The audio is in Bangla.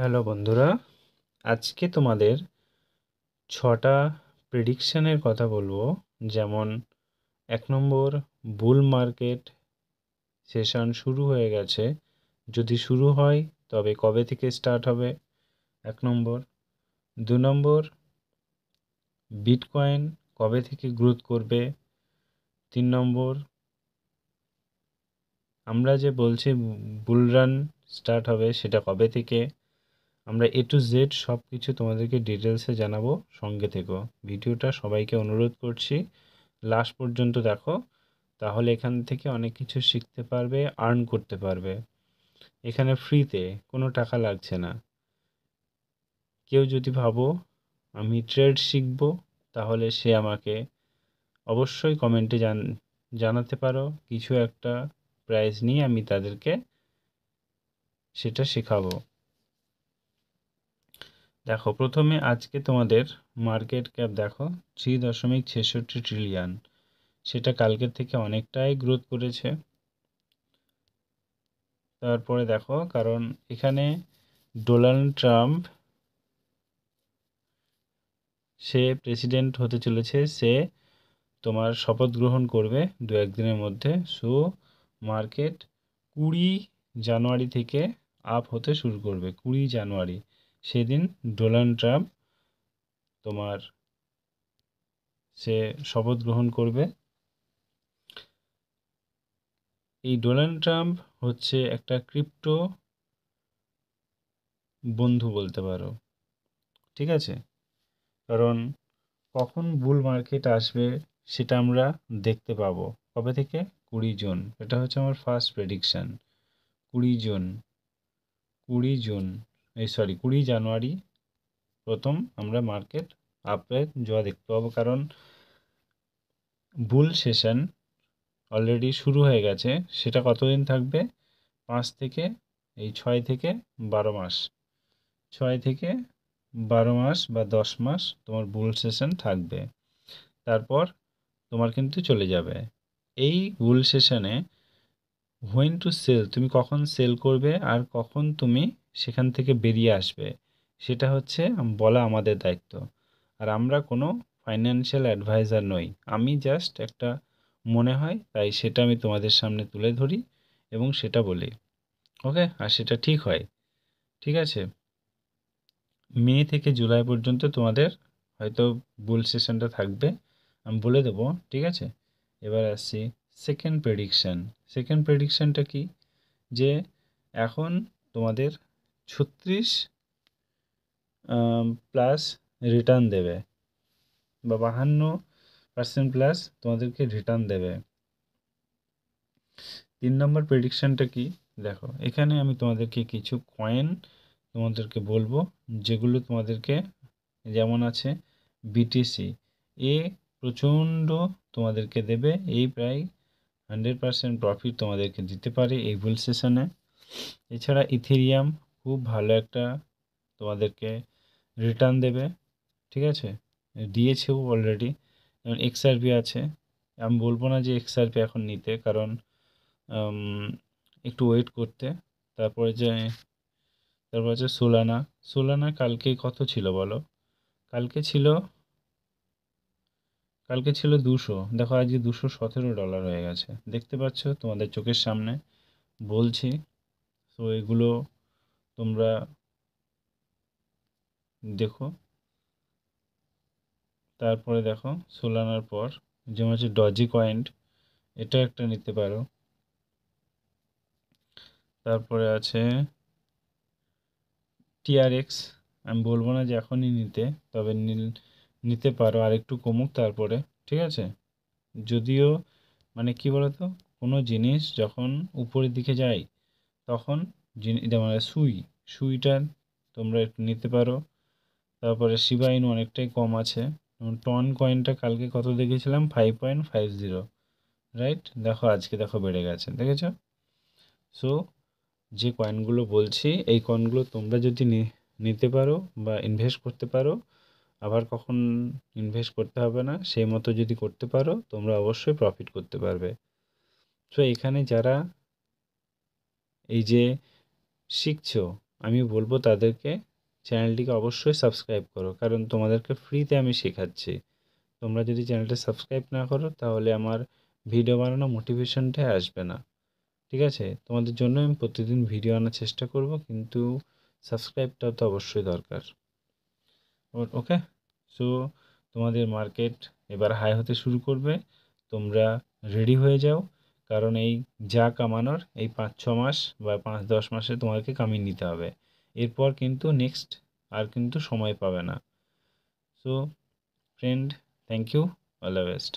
হ্যালো বন্ধুরা, আজকে তোমাদের 6টা প্রেডিকশনের কথা বলবো। যেমন 1 নম্বর, বুল মার্কেট সেশন শুরু হয়ে গেছে। যদি শুরু হয় তবে কবে থেকে স্টার্ট হবে 1 নম্বর। 2 নম্বর, বিটকয়েন কবে থেকে গ্রোথ করবে। 3 নম্বর, আমরা যে বলছি বুল রান স্টার্ট হবে সেটা কবে থেকে। আমরা A to Z সব কিছু তোমাদেরকে ডিটেলসে জানাবো, সঙ্গে থেকো। ভিডিওটা সবাইকে অনুরোধ করছি লাস্ট পর্যন্ত দেখো, তাহলে এখান থেকে অনেক কিছু শিখতে পারবে, আর্ন করতে পারবে। এখানে ফ্রিতে কোনো টাকা লাগছে না। কেউ যদি ভাবো আমি ট্রেড শিখবো, তাহলে সে আমাকে অবশ্যই কমেন্টে জানাতে পারো। কিছু একটা প্রাইজ নিয়ে আমি তাদেরকে সেটা শেখাবো। দেখো, প্রথমে আজকে তোমাদের মার্কেট ক্যাপ দেখো 3.66 ট্রিলিয়ন। সেটা কালকের থেকে অনেকটাই গ্রোথ করেছে। তারপরে দেখো, কারণ এখানে ডোনাল্ড ট্রাম্প সে প্রেসিডেন্ট হতে চলেছে, সে তোমার শপথ গ্রহণ করবে 2-1 দিনের মধ্যে। সো মার্কেট 20 জানুয়ারি থেকে আপ হতে শুরু করবে। 20 জানুয়ারি সেদিন ডোনাল্ড ট্রাম্প তোমার সে শপথ গ্রহণ করবে। এই ডোনাল্ড ট্রাম্প হচ্ছে একটা ক্রিপ্টো বন্ধু বলতে পারো, ঠিক আছে? কারণ কখন বুল মার্কেট আসবে সেটা আমরা দেখতে পাবো কবে থেকে। 20 জুন, এটা হচ্ছে আমার ফার্স্ট প্রেডিকশান। 20 জুন, 20 জুন, 20 জানুয়ারি প্রথম আমরা মার্কেট আপে যাওয়া দেখতে পাবো। কারণ বুল সেশন অলরেডি শুরু হয়ে গেছে। সেটা কতদিন থাকবে? 6 থেকে 12 মাস। 6 থেকে 12 মাস বা 10 মাস তোমার বুল সেশন থাকবে। তারপর তোমার কিন্তু চলে যাবে। এই বুল সেশনে হোয়েন টু সেল, তুমি কখন সেল করবে আর কখন তুমি সেখান থেকে বেরিয়ে আসবে, সেটা হচ্ছে বলা আমাদের দায়িত্ব। আর আমরা কোনো ফাইন্যান্সিয়াল অ্যাডভাইজার নই। আমি জাস্ট একটা মনে হয় তাই সেটা আমি তোমাদের সামনে তুলে ধরি এবং সেটা বলি। ওকে, আর সেটা ঠিক হয়, ঠিক আছে? মে থেকে জুলাই পর্যন্ত তোমাদের হয়তো বুল সেশনটা থাকবে, আমি বলে দেবো, ঠিক আছে? এবার আসছি সেকেন্ড প্রেডিকশান। সেকেন্ড প্রেডিকশানটা কি? যে এখন তোমাদের 36 প্লাস রিটার্ন দেবে, বা 52% প্লাস তোমাদেরকে রিটার্ন দেবে। 3 নম্বর প্রেডিকশানটা কি? দেখো, এখানে আমি তোমাদেরকে কিছু কয়েন তোমাদেরকে বলবো, যেগুলো তোমাদেরকে, যেমন আছে বিটিসি, এ প্রচণ্ড তোমাদেরকে দেবে। এই প্রায় 100% প্রফিট তোমাদেরকে দিতে পারে এই বুল সেশনে। এছাড়া ইথেরিয়াম খুব ভালো একটা তোমাদেরকে রিটার্ন দেবে, ঠিক আছে? দিয়েছেও অলরেডি। যেমন এক্সআরপি আছে, আমি বলবো না যে এক্সআরপি এখন নিতে, কারণ একটু ওয়েট করতে। তারপরে যে তারপর হচ্ছে সোলানা। সোলানা কালকে কত ছিল বলো? কালকে ছিল কালকে ছিল 200, দেখো আজকে $217 হয়ে গেছে। দেখতে পাচ্ছ তোমাদের চোখের সামনে বলছি। তো এগুলো তোমরা দেখো। তারপরে দেখো সোলানার পর যেমন হচ্ছে ডজি কয়েন্ট, এটা একটা নিতে পারো। তারপরে আছে টিআরএক্স, আমি বলবো না যে এখনই নিতে, তবে নিতে পারো, আর একটু কমুক তারপরে, ঠিক আছে? যদিও মানে কি বলতো, কোনো জিনিস যখন উপরের দিকে যায় তখন যেমন সুইটা তোমরা একটু নিতে পারো। তারপরে শিবা ইনু অনেকটাই কম আছে। যেমন টন কয়েনটা কালকে কত দেখেছিলাম? 5.50, রাইট? দেখো আজকে দেখো বেড়ে গেছে, দেখেছো? সো যে কয়েনগুলো বলছি, এই কয়েনগুলো তোমরা যদি নিতে পারো বা ইনভেস্ট করতে পারো, আবার কখন ইনভেস্ট করতে হবে না সেই মতো যদি করতে পারো, তোমরা অবশ্যই প্রফিট করতে পারবে। সো এখানে যারা এই যে শিখছো, আমি বলবো তাদেরকে চ্যানেলটিকে অবশ্যই সাবস্ক্রাইব করো, কারণ তোমাদেরকে ফ্রিতে আমি শেখাচ্ছি। তোমরা যদি চ্যানেলটা সাবস্ক্রাইব না করো তাহলে আমার ভিডিও বানানো মোটিভেশনটাই আসবে না। ঠিক আছে, তোমাদের জন্য আমি প্রতিদিন ভিডিও আনার চেষ্টা করব, কিন্তু সাবস্ক্রাইবটাও তো অবশ্যই দরকার। ওকে, সো তোমাদের মার্কেট এবার হাই হতে শুরু করবে, তোমরা রেডি হয়ে যাও, কারণ এই যা কামানোর এই 5-6 মাস বা 5-10 মাসে তোমাকে কামিয়ে নিতে হবে। এরপর কিন্তু নেক্সট আর কিন্তু সময় পাবে না। So friend, thank you, all the best.